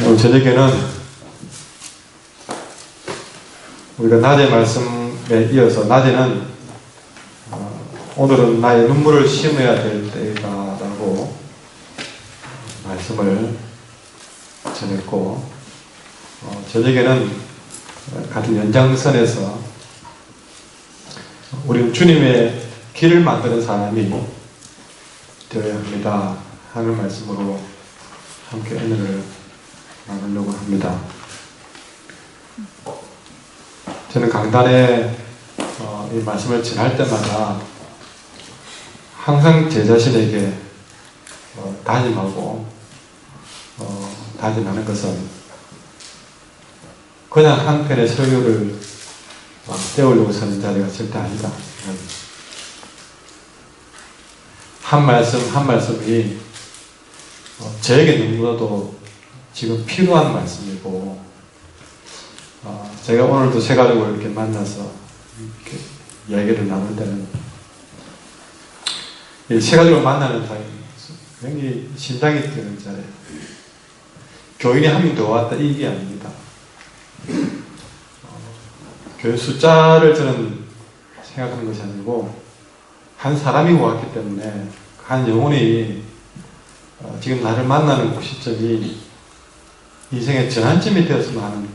오늘 저녁에는 우리가 낮의 말씀에 이어서 낮에는 오늘은 나의 눈물을 심어야 될 때다라고 말씀을 전했고, 저녁에는 같은 연장선에서 우리는 주님의 길을 만드는 사람이 되어야 합니다 하는 말씀으로 함께 은혜를 나누려고 합니다. 저는 강단에 이 말씀을 전할 때마다 항상 제 자신에게 다짐하고 다짐하는 것은 그냥 한 편의 설교를 떼우려고 서는 자리가 절대 아니다. 한 말씀 한 말씀이 저에게 너무나도 지금 필요한 말씀이고, 제가 오늘도 새 가족을 이렇게 만나서 이렇게 이야기를 나눌 때는 이 새 가족을 만나는 자리 굉장히 심장이 뛰는 자리예요. 교인이 한 명 더 왔다 이게 아닙니다. 교인 숫자를 저는 생각하는 것이 아니고 한 사람이 왔기 때문에 한 영혼이 지금 나를 만나는 그 시점이 인생의 전환점이 되었으면 하는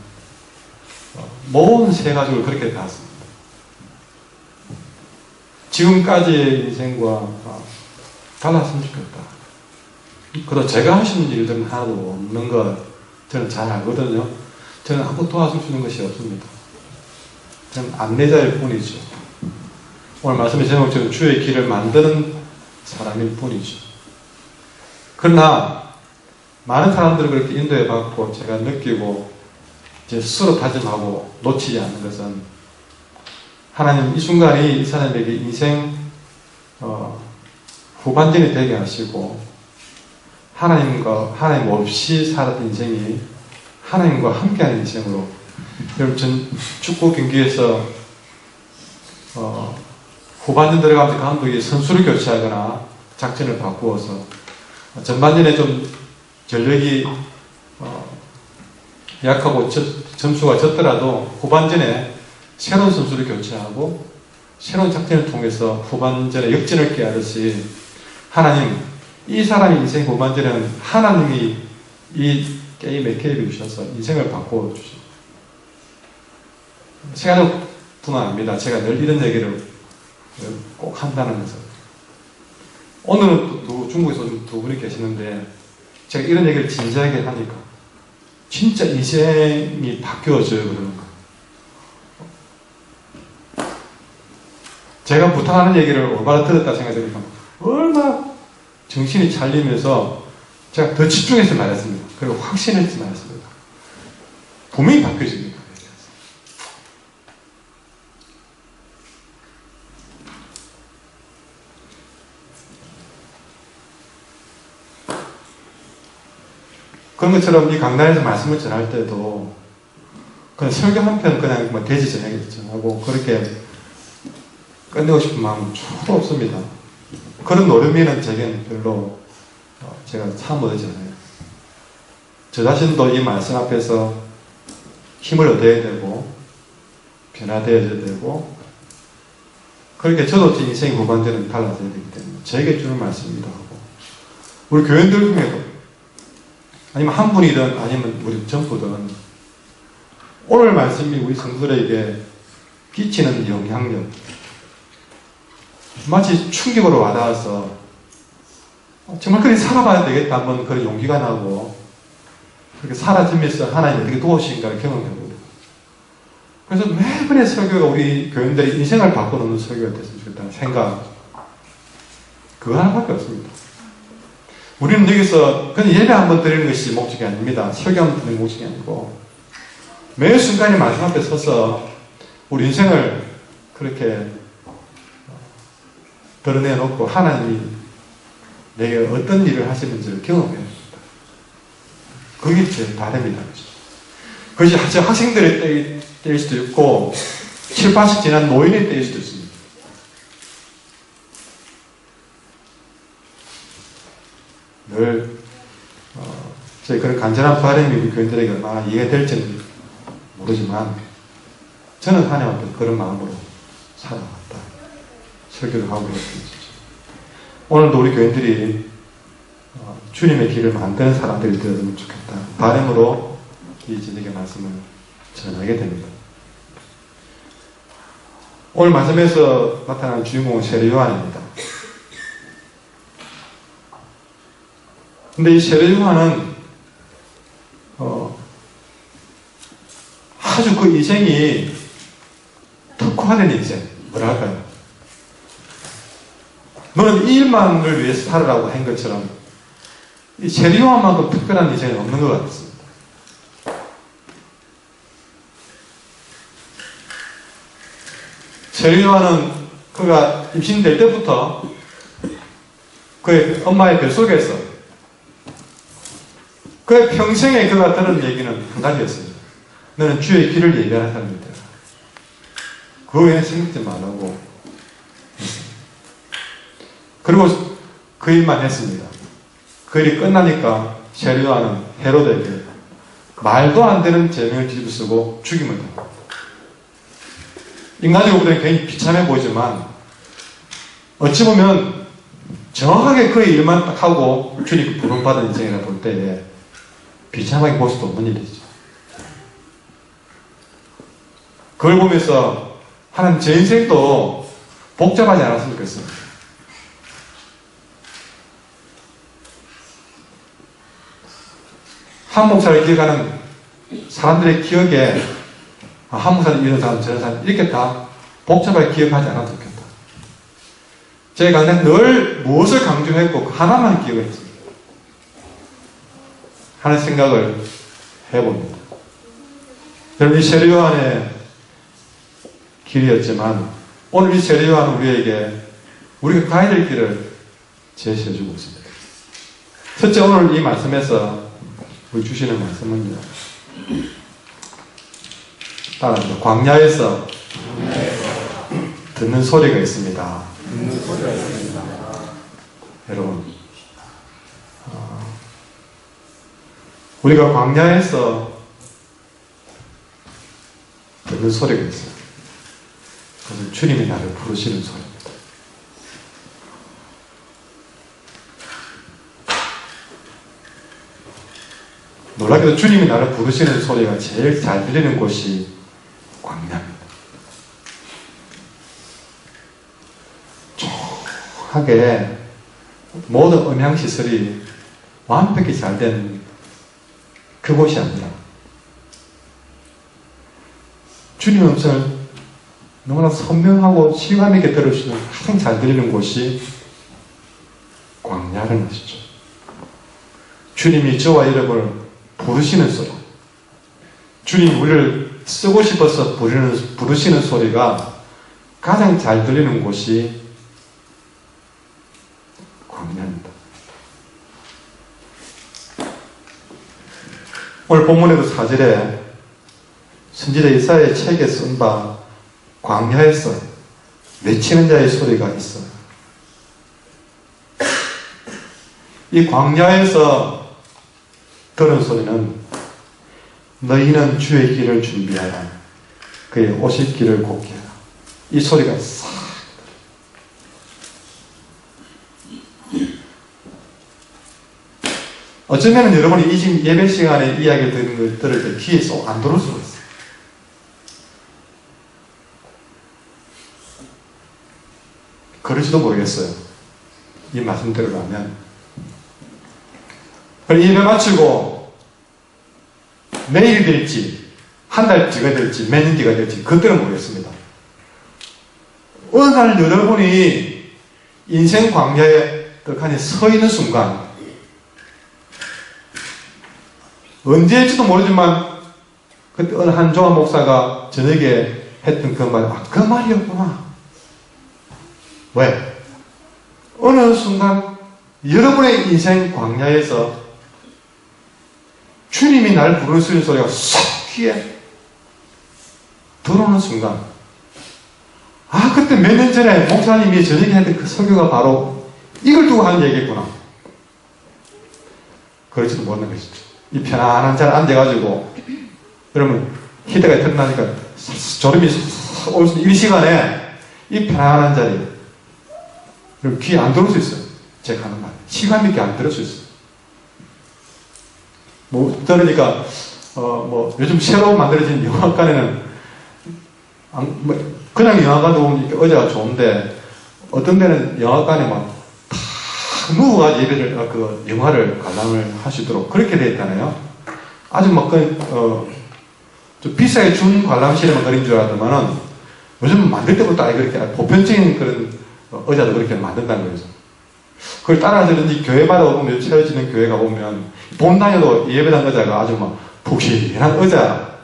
모든 새 가족을 그렇게 봤습니다. 지금까지의 인생과 달랐으면 좋겠다. 그래도 제가 하시는 일들은 하나도 없는 거 저는 잘 알거든요. 저는 아무 도와줄 수 있는 것이 없습니다. 저는 안내자일 뿐이죠. 오늘 말씀의 제목처럼 주의 길을 만드는 사람일 뿐이죠. 그러나 많은 사람들을 그렇게 인도해 받고 제가 느끼고 이제 스스로 다짐하고 놓치지 않는 것은, 하나님 이 순간이 이 사람에게 인생 후반전이 되게 하시고, 하나님 없이 살았던 인생이 하나님과 함께하는 인생으로. 여러분, 전 축구 경기에서 후반전 들어가면서 감독이 선수를 교체하거나 작전을 바꾸어서 전반전에 좀 전력이 약하고 점수가 졌더라도 후반전에 새로운 선수를 교체하고 새로운 작전을 통해서 후반전에 역전을 깨하듯이, 하나님 이 사람의 인생 후반전에는 하나님이 이 게임에 개입해 주셔서 인생을 바꿔 주십니다. 새가족뿐만 아닙니다. 제가 늘 이런 얘기를 꼭 한다는 것은, 오늘은 중국에서 두 분이 계시는데 제가 이런 얘기를 진지하게 하니까 진짜 인생이 바뀌어져요. 그러는 거예요. 제가 부탁하는 얘기를 올바로 들었다 생각하니까 얼마나 정신이 char리면서 제가 더 집중해서 말했습니다. 그리고 확신해서 말했습니다. 분명히 바뀌어집니다. 그런 것처럼 이 강단에서 말씀을 전할 때도 그냥 설교 한 편 그냥 뭐 대지 저녁에 전하고 그렇게 끝내고 싶은 마음은 전혀 없습니다. 그런 노름이는 제게는 별로 제가 참 얻지 않아요. 저 자신도 이 말씀 앞에서 힘을 얻어야 되고 변화되어야 되고, 그렇게 저도 제 인생 후반전은 달라져야 되기 때문에 저에게 주는 말씀이기도 하고, 우리 교인들 중에도 아니면 한 분이든 아니면 우리 전부든 오늘 말씀이 우리 성도들에게 끼치는 영향력, 마치 충격으로 와닿아서 정말 그렇게 살아봐야 되겠다 한번 그런 용기가 나고, 그렇게 사라지면서 하나님 어떻게 도우신가를 경험해보고, 그래서 매번의 설교가 우리 교인들의 인생을 바꿔놓는 설교가 됐으면 좋겠다는 생각, 그거 하나밖에 없습니다. 우리는 여기서 그냥 예배 한번 드리는 것이 목적이 아닙니다. 설교 한번 드리는 목적이 아니고, 매 순간에 말씀 앞에 서서 우리 인생을 그렇게 드러내놓고 하나님이 내게 어떤 일을 하시는지를 경험해야 됩니다. 그게 제 바람이다. 그것이 학생들의 때일 수도 있고 7, 80 지난 노인의 때일 수도 있습니다. 늘 저희 그런 간절한 바람이 우리 교인들에게 얼마나 이해될지는 모르지만 저는 하나님 앞에 그런 마음으로 살아왔다. 설교를 하고 있습니다. 오늘도 우리 교인들이 주님의 길을 만드는 사람들이 되었으면 좋겠다. 바람으로 이 저녁의 말씀을 전하게 됩니다. 오늘 말씀에서 나타난 주인공은 세례 요한입니다. 근데 이 세례 요한은 아주 그 인생이 특화된 인생, 뭐랄까요? 너는 이 일만을 위해서 살으라고 한 것처럼 이 세례 요한만큼 특별한 인생은 없는 것 같습니다. 세례 요한은 그가 임신될 때부터 그의 엄마의 뱃속에서 그의 평생에 그가 들은 얘기는 한 가지였습니다. 너는 주의 길을 예배하는 사람이 되라. 그 외에 생각지 말라고 했습니다. 그리고 그 일만 했습니다. 그 일이 끝나니까 세례 요한은 헤로데에게 말도 안 되는 죄명을 뒤집어 쓰고 죽임을 당합니다. 인간적으로 보면 굉장히 비참해 보이지만 어찌 보면 정확하게 그 일만 딱 하고 주님 부름받은 인생이라 볼 때에 비참하게 볼 수도 없는 일이죠. 그걸 보면서 하나님 제 인생도 복잡하지 않았으면 좋겠습니다. 한 목사를 기억하는 사람들의 기억에 한 목사는 이런 사람 저런 사람 이렇게 다 복잡하게 기억하지 않아도 좋겠다. 제가 늘 무엇을 강조했고 그 하나만 기억했습니다. 하는 생각을 해봅니다. 여러분 이 세례 요한의 길이었지만 오늘 이 세례 요한은 우리에게 우리가 가야 될 길을 제시해주고 있습니다. 첫째 오늘 이 말씀에서 우리 주시는 말씀은요. 따라합니다. 광야에서 듣는 소리가 있습니다. 여러분 우리가 광야에서 듣는 소리가 있어요. 그것은 주님이 나를 부르시는 소리입니다. 놀랍게도 주님이 나를 부르시는 소리가 제일 잘 들리는 곳이 광야입니다. 조용하게 모든 음향시설이 완벽히 잘 된 그곳이 아니라 주님의 음성을 너무나 선명하고 실감 있게 들을 수 있는 가장 잘 들리는 곳이 광야라는 것이죠. 주님이 저와 여러분을 부르시는 소리, 주님이 우리를 쓰고 싶어서 부르시는 소리가 가장 잘 들리는 곳이 광야입니다. 오늘 본문에도 4절에 선지자 이사야의 책에 쓴 바 광야에서 외치는 자의 소리가 있어요. 이 광야에서 들은 소리는 너희는 주의 길을 준비하라. 그의 오실 길을 곱게 하라. 이 소리가 싹 어쩌면 여러분이 이 지금 예배 시간에 이야기 듣는 걸 들을 때 귀에 쏙 안 들어올 수가 있어요. 그럴지도 모르겠어요. 이 말씀 들으려면. 예배 마치고 내일이 될지, 한 달 뒤가 될지, 몇 년 뒤가 될지, 그때는 모르겠습니다. 어느 날 여러분이 인생 광야에 떡하니 서 있는 순간, 언제일지도 모르지만, 그때 어느 한조한 목사가 저녁에 했던 그 말, 그 말이었구나. 왜? 어느 순간 여러분의 인생 광야에서 주님이 날 부르시는 소리가 쏙 귀에 들어오는 순간, 그때 몇 년 전에 목사님이 저녁에 했던 그 설교가 바로 이걸 두고 하는 얘기겠구나. 그럴지도 모르는 것이죠. 이 편안한 자리에 앉아가지고, 그러면 히터가 틀어나니까 졸음이 올 수 있는 이 시간에 이 편안한 자리, 그리고 귀에 안 들어올 수 있어요. 제가 하는 말. 시간 있게 안 들을 수 있어요. 뭐, 들으니까, 요즘 새로 만들어진 영화관에는, 그냥 영화관도 보면 의자가 좋은데, 어떤 데는 영화관에 막, 다 누워가지고 예배를, 영화를 관람을 할 수 있도록 그렇게 되어 있잖아요. 아주 막, 좀 비싸게 준 관람실에만 그린 줄 알았더만은, 요즘 만들 때부터 아예 그렇게, 보편적인 그런 의자도 그렇게 만든다는 거죠. 그걸 따라서 그런지 교회마다 보면, 채워지는 교회 가보면, 본 다녀도 예배당 의자가 아주 막 푹신한 의자,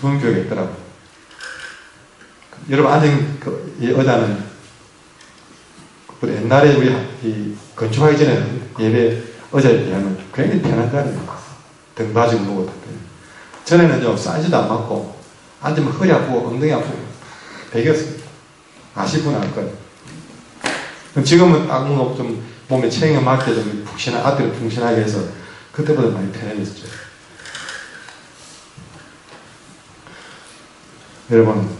두는 교회가 있더라고요. 여러분 앉은 이 의자는, 옛날에 우리 건축하기 전에는 예배 의자에 비하면 굉장히 편한 자리입니다. 등 빠지고 누워 탔대요. 전에는요, 사이즈도 안 맞고, 앉으면 허리 아프고, 엉덩이 아프고, 배겼습니다. 아실 분은 알 거예요. 지금은 딱 뭔가 좀 몸에 체형에 맞게 좀 푹신한, 앞뒤로 푹신하게 해서 그때보다 많이 편해졌죠. 여러분,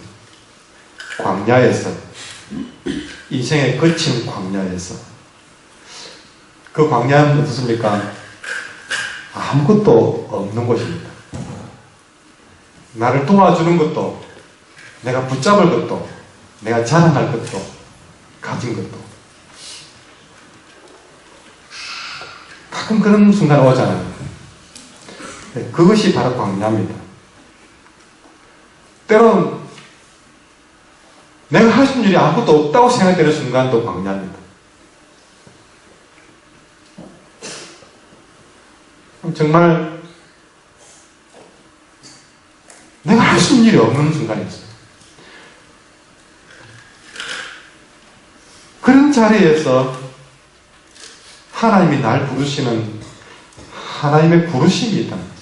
광야에서, 인생의 거친 광야에서, 그 광야는 어떻습니까? 아무것도 없는 곳입니다. 나를 도와주는 것도, 내가 붙잡을 것도, 내가 자랑할 것도, 가진 것도. 가끔 그런 순간 오잖아요. 네, 그것이 바로 광야입니다. 때로는 내가 할 수 있는 일이 아무것도 없다고 생각되는 순간도 광야입니다. 정말 내가 할 수 있는 일이 없는 순간이 있어요. 그런 자리에서 하나님이 날 부르시는 하나님의 부르심이 있다는 거죠.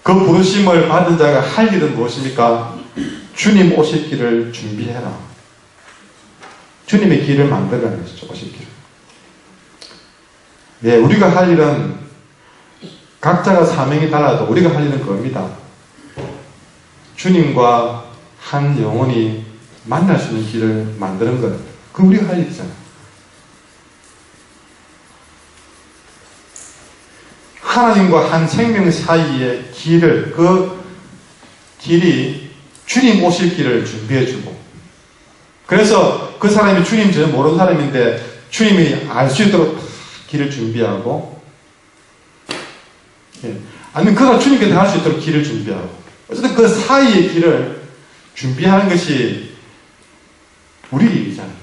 그 부르심을 받은 자가 할 일은 무엇입니까? 주님 오실 길을 준비해라. 주님의 길을 만들어가는 것이죠. 오실 길을. 네, 우리가 할 일은 각자가 사명이 달라도 우리가 할 일은 그겁니다. 주님과 한 영혼이 만날 수 있는 길을 만드는 것. 그게 우리가 할 일이잖아요. 하나님과 한 생명 사이의 길을, 그 길이 주님 오실 길을 준비해주고, 그래서 그 사람이 주님 전혀 모르는 사람인데 주님이 알 수 있도록 길을 준비하고, 아니면 그가 주님께 갈 수 있도록 길을 준비하고, 어쨌든 그 사이의 길을 준비하는 것이 우리 일이잖아요.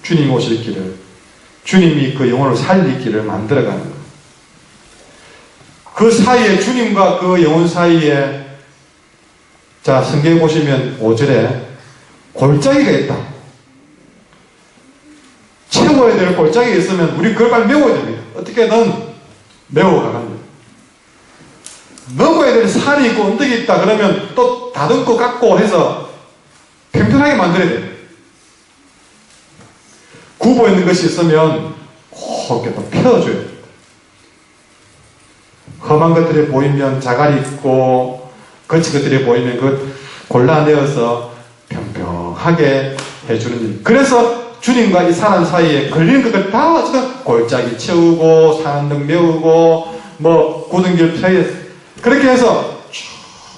주님이 오실 길을, 주님이 그 영혼을 살릴 길을 만들어가는 것. 그 사이에, 주님과 그 영혼 사이에, 자, 성경에 보시면 5절에 골짜기가 있다. 채워야 될 골짜기가 있으면 우리 그걸 빨리 메워야 됩니다. 어떻게든 메워가갑니다. 넘어야 될 산이 있고 언덕이 있다 그러면 또 다듬고 깎고 해서 평평하게 만들어야 돼요. 굽어 있는 것이 있으면 곱게 또 펴줘야 됩니다. 험한 것들이 보이면 자갈이 있고 거친 것들이 보이면 그 골라내어서 평평하게 해주는 일. 그래서 주님과 이 사람 사이에 걸리는 것들 다 골짜기 채우고 산등 메우고 뭐 굳은 길 펴 그렇게 해서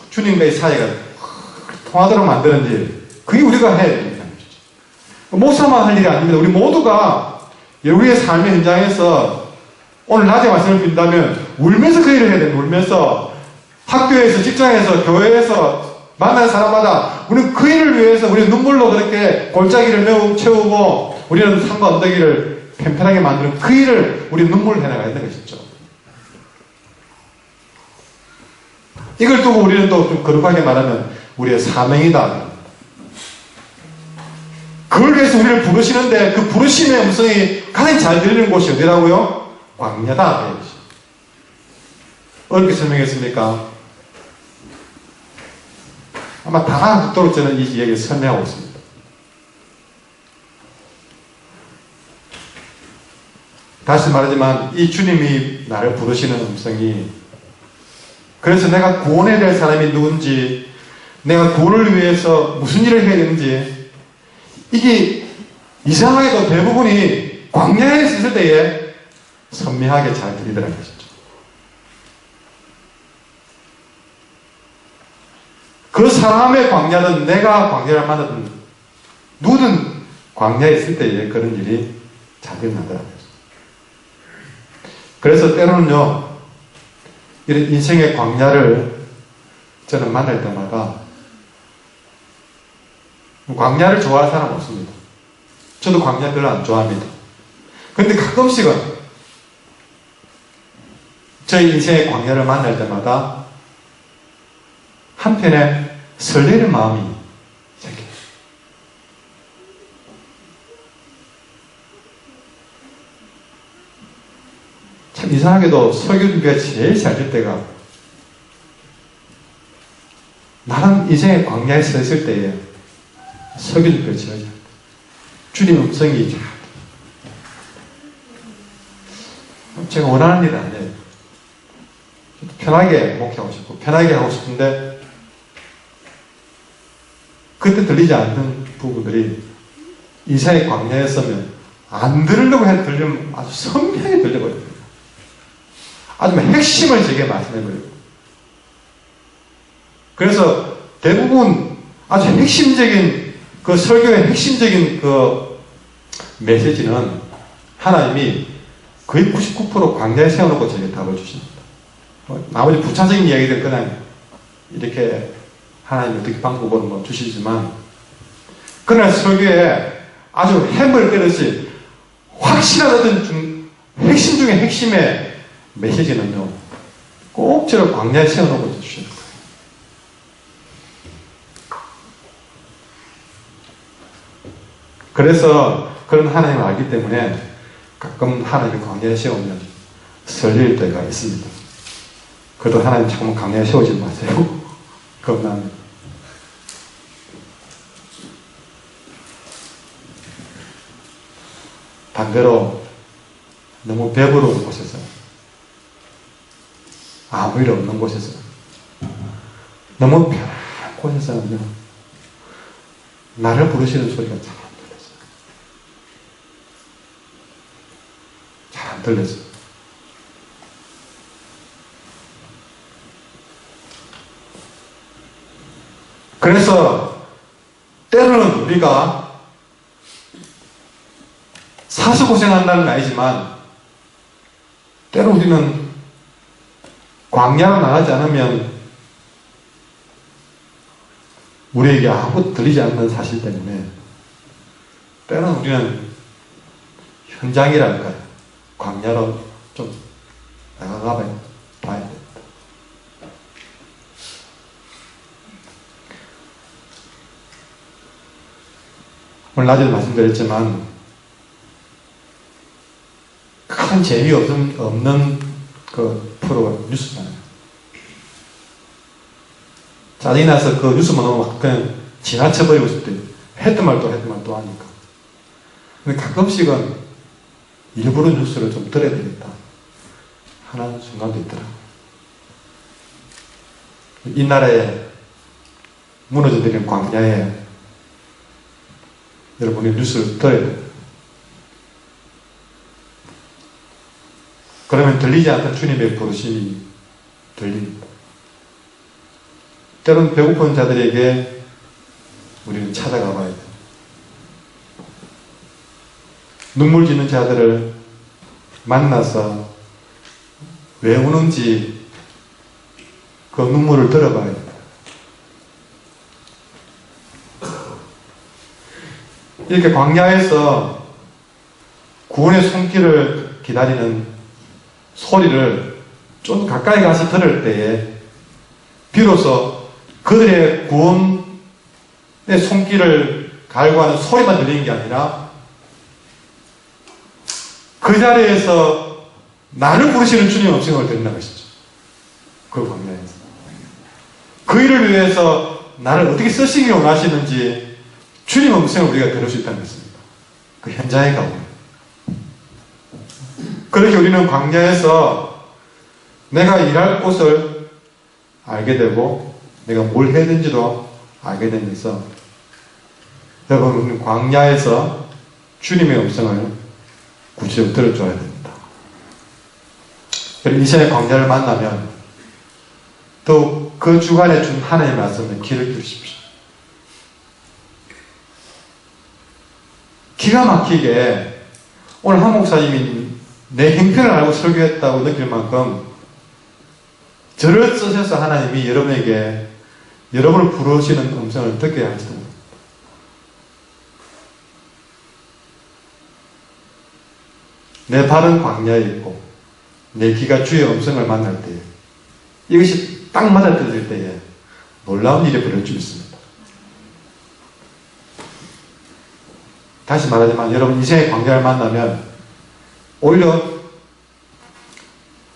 주님과 이 사이가 통하도록 만드는 일. 그게 우리가 해야 됩니다. 목사만 할 일이 아닙니다. 우리 모두가 우리의 삶의 현장에서 오늘 낮에 말씀을 드린다면 울면서 그 일을 해야 됩니다. 울면서 학교에서, 직장에서, 교회에서 만난 사람마다 우리는 그 일을 위해서 우리 눈물로 그렇게 골짜기를 채우고 우리는 산과 언덕이를 편편하게 만드는 그 일을 우리 눈물로 해나가야 되는 것이죠. 이걸 두고 우리는 또 좀 거룩하게 말하면 우리의 사명이다. 그걸 위해서 우리를 부르시는데 그 부르심의 음성이 가장 잘 들리는 곳이 어디라고요? 광야다. 어렵게 설명했습니까? 아마 다 알아듣도록 저는 이 얘기를 설명하고 있습니다. 다시 말하지만 이 주님이 나를 부르시는 음성이, 그래서 내가 구원해야 될 사람이 누군지, 내가 구원을 위해서 무슨 일을 해야 되는지, 이게 이상하게도 대부분이 광야에 있을 때에 선명하게 잘 들리더라는 것이죠. 그 사람의 광야든 내가 광야를 만나든 누구든 광야에 있을 때에 그런 일이 잘 일어나더라고요. 그래서 때로는요, 이런 인생의 광야를 저는 만날 때마다, 광야를 좋아하는 사람은 없습니다. 저도 광야 별로 안 좋아합니다. 근데 가끔씩은 저희 인생의 광야를 만날 때마다 한편에 설레는 마음이 생겨요. 참 이상하게도 설교 준비가 제일 잘 될 때가, 나는 인생의 광야에 서 있을 때에 설교 준비가 제일 잘 돼요. 주님 음성이 제가 원하는 일은 아니에요. 편하게 목회하고 싶고 편하게 하고 싶은데 그때 들리지 않는 부분들이 인생의 광야에 서면 안 들으려고 해도 들리면 아주 선명하게 들려버려요. 아주 핵심을 제게 말씀해버려요. 그래서 대부분 아주 핵심적인 그 설교의 핵심적인 그 메시지는 하나님이 거의 99% 광야에 세워놓고 제게 답을 주십니다. 나머지 부차적인 이야기들 그냥 이렇게 하나님이 어떻게 방법으로 뭐 주시지만, 그러나 설교에 아주 햄을 때듯이 확실한 어떤 핵심 중에 핵심의 메시지는요, 꼭 저를 광야에 세워놓고 주시는 거예요. 그래서 그런 하나님을 알기 때문에 가끔 하나님이 광야에 세우면 설릴 때가 있습니다. 그래도 하나님 자꾸 광야에 세우지 마세요. 겁납니다. 반대로 너무 배부른 곳에서, 아무 일 없는 곳에서, 너무 편한 곳에서는요, 나를 부르시는 소리가 잘 안 들려서. 잘 안 들려서. 그래서 때로는 우리가 사서 고생한다는 건 아니지만, 때로 우리는 광야로 나가지 않으면 우리에게 아무것도 들리지 않는 사실 때문에 때로는 우리는 현장이랄까요, 광야로 좀 나가봐 봐야 됩니다. 오늘 낮에도 말씀드렸지만 큰 재미없는 그 프로가 뉴스잖아요. 짜증이 나서 그 뉴스만 오면 그냥 지나쳐버리고 싶대요. 했던 말 또 하니까. 근데 가끔씩은 일부러 뉴스를 좀 들어야 되겠다 하는 순간도 있더라고요. 이 나라에 무너져버린 광야에 여러분이 뉴스를 들어야 돼요. 그러면 들리지 않던 주님의 부르심이 들립니다. 때로는 배고픈 자들에게 우리는 찾아가 봐야 돼요. 눈물 지는 자들을 만나서 왜 우는지 그 눈물을 들어봐야 돼요. 이렇게 광야에서 구원의 손길을 기다리는 소리를 좀 가까이 가서 들을 때에 비로소 그들의 구원의 손길을 갈구하는 소리만 들리는 게 아니라 그 자리에서 나를 부르시는 주님의 음성을 듣는 것이죠. 그 광야에서 그 일을 위해서 나를 어떻게 쓰시기 원하시는지 주님 음성을 우리가 들을 수 있다는 것입니다. 그 현장에 가보면. 그렇게 우리는 광야에서 내가 일할 곳을 알게 되고 내가 뭘 해야 되는지도 알게 되면서 여러분 우리는 광야에서 주님의 음성을 구체적으로 들어줘야 됩니다. 이 시간에 광야를 만나면 또 그 주간에 준 하나님의 말씀에 귀를 기울이십시오. 기가 막히게 오늘 한 목사님이 내 형편을 알고 설교했다고 느낄 만큼 저를 쓰셔서 하나님이 여러분에게 여러분을 부르시는 음성을 듣게 할지도 모릅니다. 내 발은 광야에 있고 내 귀가 주의 음성을 만날 때에 이것이 딱 맞아떨어질 때에 놀라운 일이 벌어질 수 있습니다. 다시 말하지만 여러분 인생의 광야를 만나면 오히려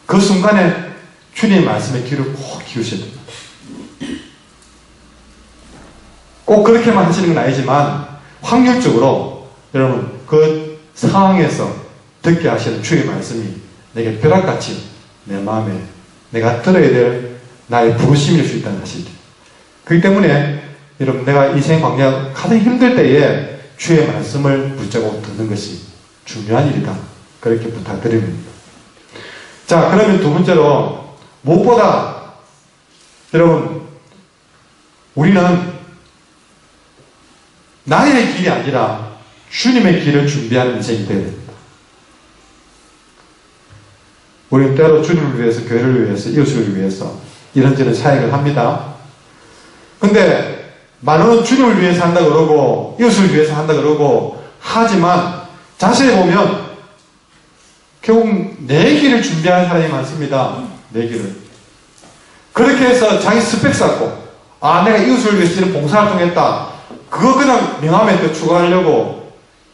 그 순간에 주님의 말씀에 귀를 꼭 기우셔야 됩니다. 꼭 그렇게만 하시는 건 아니지만 확률적으로 여러분 그 상황에서 듣게 하시는 주의 말씀이 내게 벼락같이 내 마음에 내가 들어야 될 나의 부르심일 수 있다는 사실이죠. 그렇기 때문에 여러분 내가 인생 광야 가장 힘들 때에 주의 말씀을 붙잡고 듣는 것이 중요한 일이다. 그렇게 부탁드립니다. 자, 그러면 두 번째로 무엇보다 여러분 우리는 나의 길이 아니라 주님의 길을 준비하는 인생이 되어야 됩니다. 우리는 때로 주님을 위해서, 교회를 위해서, 이웃을 위해서 이런저런 사역을 합니다. 근데 말로는 주님을 위해서 한다 그러고 이웃을 위해서 한다 그러고 하지만 자세히 보면 결국 내 길을 준비하는 사람이 많습니다. 내 길을. 그렇게 해서 자기 스펙 쌓고 내가 이웃을 위해서 이런 봉사활동 했다. 그거 그냥 명함에 더 추가하려고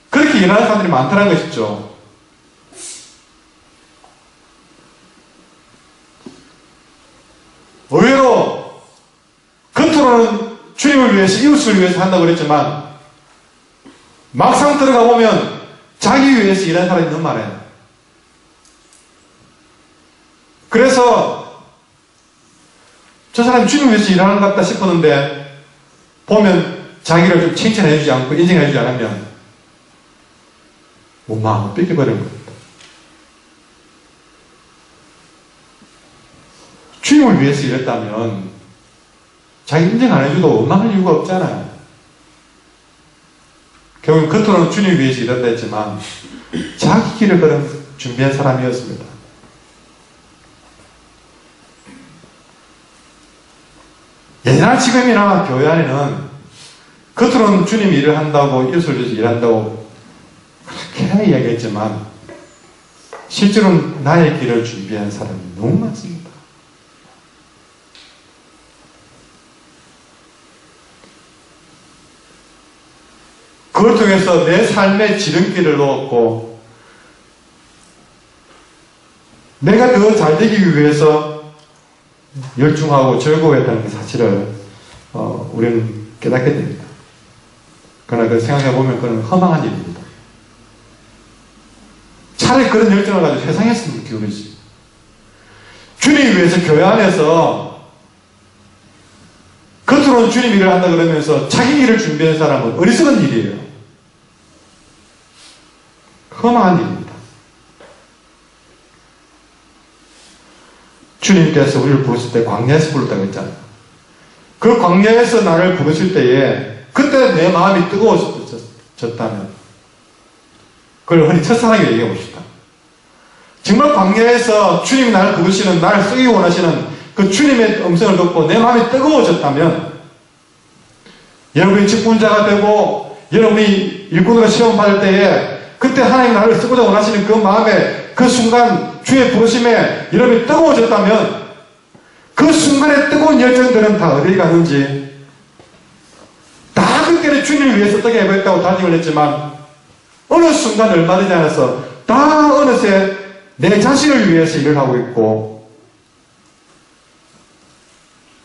그렇게 일하는 사람들이 많다는 것이죠. 의외로 겉으로는 주님을 위해서 이웃을 위해서 한다고 그랬지만 막상 들어가 보면 자기 위해서 일하는 사람이 너무 많아요. 그래서 저 사람이 주님을 위해서 일하는 것 같다 싶었는데 보면 자기를 좀 칭찬해주지 않고 인정해주지 않으면 마음을 뺏겨버리는 겁니다. 주님을 위해서 일했다면 자기 인정 안 해줘도 원망할 이유가 없잖아요. 결국 겉으로는 주님 위해서 일한다 했지만 자기 길을 걸은 준비한 사람이었습니다. 예전나 지금이나 교회 안에는 겉으로는 주님 일을 한다고 이웃을 위해서 일한다고 그렇게 이야기했지만 실제로는 나의 길을 준비한 사람이 너무 많습니다. 그걸 통해서 내 삶의 지름길을 놓았고 내가 더 잘 되기 위해서 열중하고 즐거워했다는 사실을 우리는 깨닫게 됩니다. 그러나 그 생각해보면 그건 허망한 일입니다. 차라리 그런 열정을 가지고 세상에서 기울이지. 주님 위해서 교회 안에서 겉으로는 주님 일을 한다 그러면서 자기 일을 준비한 사람은 어리석은 일이에요. 허망한 일입니다. 주님께서 우리를 부르실 때 광야에서 부르다고 했잖아요. 그 광야에서 나를 부르실 때에 그때 내 마음이 뜨거워졌다면 그걸 흔히 첫사랑이라고 얘기해 봅시다. 정말 광야에서 주님이 나를 부르시는, 나를 쓰기 원하시는 그 주님의 음성을 듣고 내 마음이 뜨거워졌다면 여러분이 직분자가 되고 여러분이 일꾼으로 시험 받을 때에 그때 하나님 나를 쓰고자 원하시는 그 마음에 그 순간 주의 부르심에 여러분이 뜨거워졌다면 그 순간에 뜨거운 열정들은 다 어디 가는지 다 그때는 주님을 위해서 어떻게 해보겠다고 다짐을 했지만 어느 순간 얼마 되지 않아서 다 어느새 내 자신을 위해서 일을 하고 있고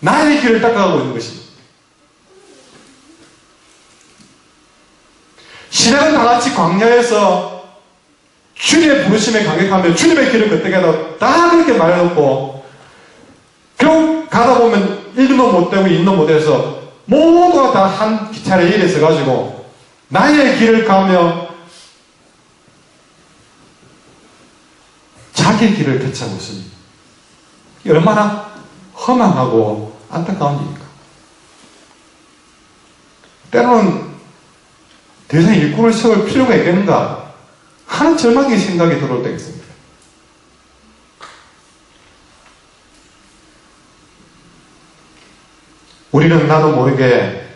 나의 길을 닦아가고 있는 것입니다. 신약은 다 같이 광야에서 주님의 부르심에 감격하며 주님의 길을 걷게 다 그렇게 말해놓고 결국 가다 보면 1도 못 되고 2도 못 돼서 모두가 다 한 기차에 일에 서가지고 나의 길을 가며 자기의 길을 개척하고 있습니다. 얼마나 허망하고 안타까운 일입니까? 때로는 더 이상 일꾼을 세울 필요가 있겠는가 하는 절망의 생각이 들어올 때가 있습니다. 우리는 나도 모르게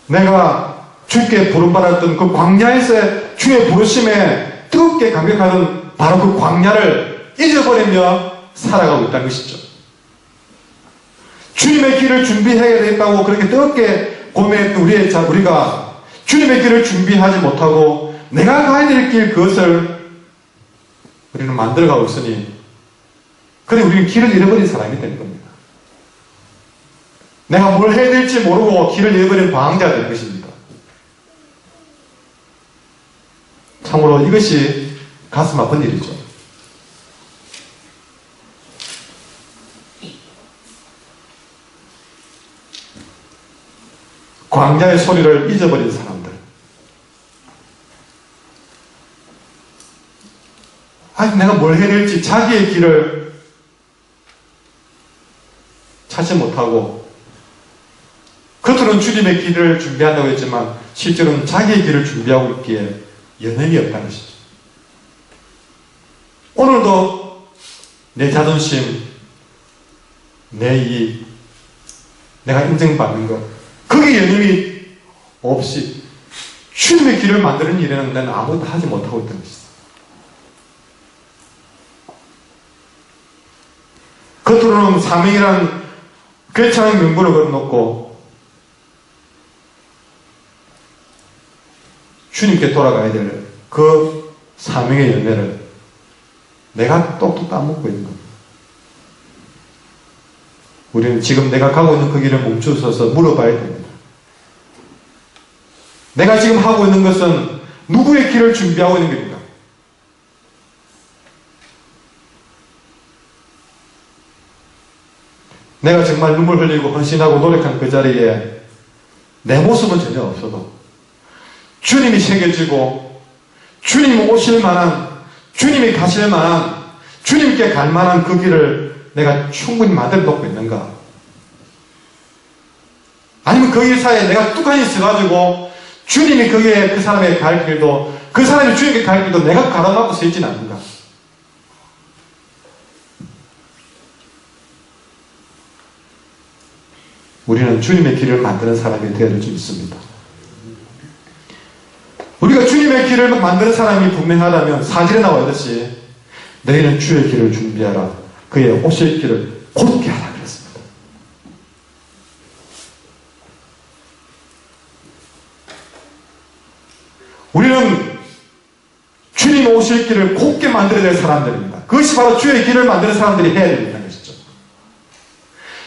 내가 주께 부름받았던 그 광야에서 주의 부르심에 뜨겁게 감격하는 바로 그 광야를 잊어버리며 살아가고 있다는 것이죠. 주님의 길을 준비해야 되겠다고 그렇게 뜨겁게 고민했던 우리가 주님의 길을 준비하지 못하고 내가 가야 될 길 그것을 우리는 만들어가고 있으니 그래 우리는 길을 잃어버린 사람이 되는 겁니다. 내가 뭘 해야 될지 모르고 길을 잃어버린 방황자가 될 것입니다. 참으로 이것이 가슴 아픈 일이죠. 광야의 소리를 잊어버린 사람들. 아니, 내가 뭘 해야 될지 자기의 길을 찾지 못하고, 겉으로는 주님의 길을 준비한다고 했지만, 실제로는 자기의 길을 준비하고 있기에 여념이 없다는 것이죠. 오늘도 내 자존심, 내 이익, 내가 인정받는 것, 거기에 여념이 없이 주님의 길을 만드는 일에는 나는 아무것도 하지 못하고 있다는 것이죠. 겉으로는 사명이라는 괜찮은 명분을 걸어놓고 주님께 돌아가야 될 그 사명의 열매를 내가 똑똑 따먹고 있는 겁니다. 우리는 지금 내가 가고 있는 그 길을 멈추어서 물어봐야 됩니다. 내가 지금 하고 있는 것은 누구의 길을 준비하고 있는 겁니까? 내가 정말 눈물 흘리고 헌신하고 노력한 그 자리에 내 모습은 전혀 없어도 주님이 새겨지고 주님이 오실 만한, 주님이 가실 만한, 주님께 갈 만한 그 길을 내가 충분히 만들어 놓고 있는가? 아니면 그 일 사이에 내가 뚝하니 있어가지고 주님이 거기에 그 사람의 갈 길도, 그 사람이 주님께 갈 길도 내가 가로막고 서 있지는 않는가? 우리는 주님의 길을 만드는 사람이 되어야 될 수 있습니다. 우리가 주님의 길을 만드는 사람이 분명하다면 사절에 나와 있듯이 너희는 주의 길을 준비하라. 그의 오실 길을 곧게 하라 그랬습니다. 우리는 주님 오실 길을 곧게 만들어야 될 사람들입니다. 그것이 바로 주의 길을 만드는 사람들이 해야 된다는 것이죠.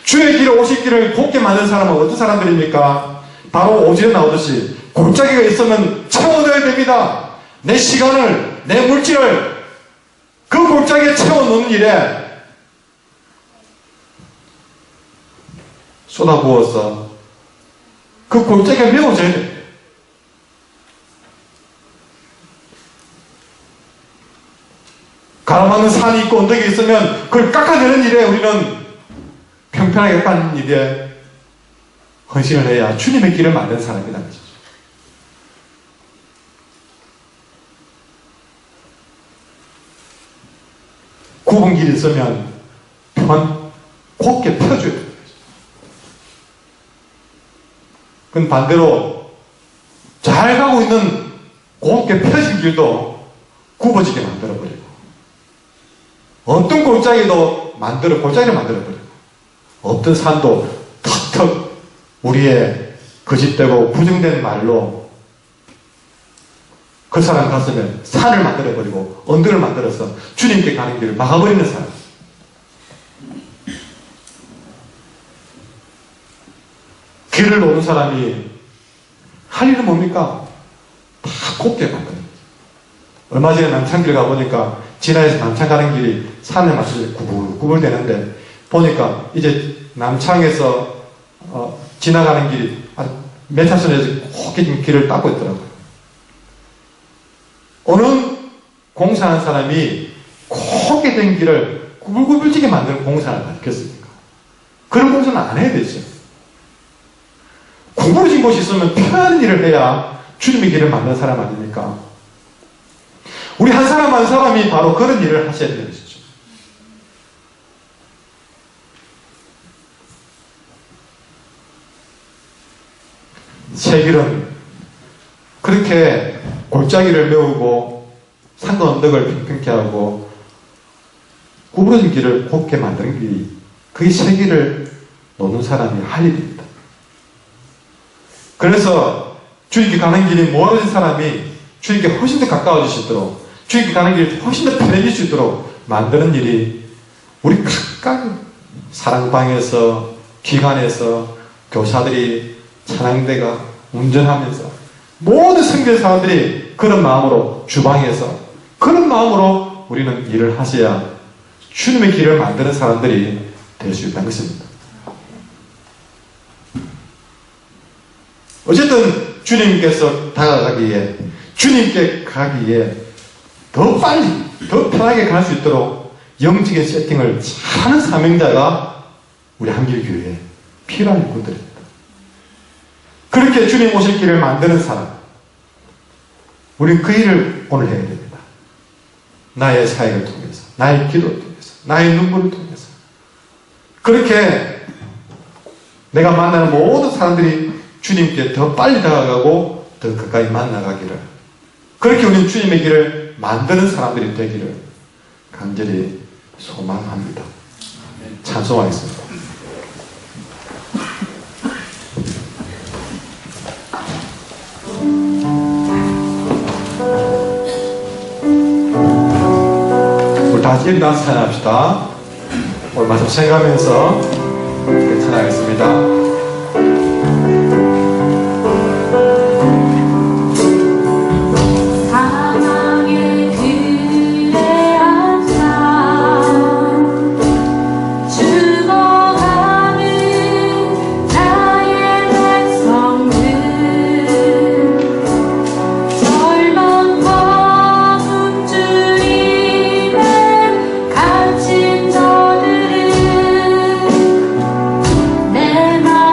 주의 길을 오실 길을 곧게 만드는 사람은 어떤 사람들입니까? 바로 5절에 나오듯이 골짜기가 있으면 채워넣어야 됩니다. 내 시간을, 내 물질을 그 골짜기에 채워넣는 일에 쏟아부어서 그 골짜기가 메워져야 됩니다. 가로막는 산이 있고 언덕이 있으면 그걸 깎아내는 일에 우리는 평평하게 깎는 일에 헌신을 해야 주님의 길을 만드는 사람이라는 것이죠. 굽은 길이 있으면 곱게 펴줘야 됩니다. 그건 반대로 잘 가고 있는 곱게 펴진 길도 굽어지게 만들어버리고 어떤 골짜기도 골짜기를 만들어버리고 어떤 산도 턱턱 우리의 거짓되고 부정된 말로 그 사람 가슴에 산을 만들어버리고 언덕을 만들어서 주님께 가는 길을 막아버리는 사람. 길을 놓는 사람이 할 일은 뭡니까? 곱게 만드는 거죠. 얼마 전에 남창길 가보니까 진화에서 남창 가는 길이 산에 맞춰서 구불구불 되는데 보니까 이제 남창에서 지나가는 길이 몇 차선에서 곱게 길을 닦고 있더라고요. 어느 공사하는 사람이 곱게 된 길을 구불구불지게 만드는 공사를 하겠습니까? 그런 공사는 안 해야 되죠. 구부러진 곳이 있으면 편한 일을 해야 주님의 길을 만드는 사람 아닙니까? 우리 한 사람 한 사람이 바로 그런 일을 하셔야 되는 것이죠. 새 길은 그렇게 골짜기를 메우고 산과 언덕을 평평케 하고 구부러진 길을 곱게 만드는 길이 그게 새 길을 놓는 사람이 할 일입니다. 그래서 주님께 가는 길이 멀어진 사람이 주님께 훨씬 더 가까워질 수 있도록 주님께 가는 길이 훨씬 더 편해질 수 있도록 만드는 일이 우리 각각 사랑방에서 기관에서 교사들이 찬양대가 운전하면서 모든 성교 사람들이 그런 마음으로 주방에서 그런 마음으로 우리는 일을 하셔야 주님의 길을 만드는 사람들이 될 수 있다는 것입니다. 어쨌든 주님께서 다가가기에 주님께 가기에 더 빨리 더 편하게 갈 수 있도록 영적인 세팅을 잘하는 사명자가 우리 한길교회에 필요한 일꾼들입니다. 그렇게 주님 오실 길을 만드는 사람, 우리는 그 일을 오늘 해야 됩니다. 나의 사역을 통해서, 나의 기도를 통해서, 나의 눈물을 통해서 그렇게 내가 만나는 모든 사람들이 주님께 더 빨리 다가가고 더 가까이 만나가기를, 그렇게 우리는 주님의 길을 만드는 사람들이 되기를 간절히 소망합니다. 찬송하겠습니다. 우리 다시 일어나서 찬양합시다. 오늘 말씀 생각하면서 찬양하겠습니다. 내 맘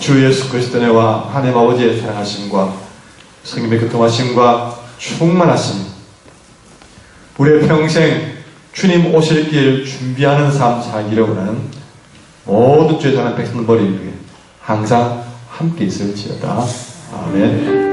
주 예수 그리스도의 은혜와 하나님 아버지의 사랑하심과 성령의 교통하심과 충만하심, 우리의 평생 주님 오실 길 준비하는 삶 살기를 원하는 모든 죄 사는 백성들 머리 위에 항상 함께 있을지어다. 아멘.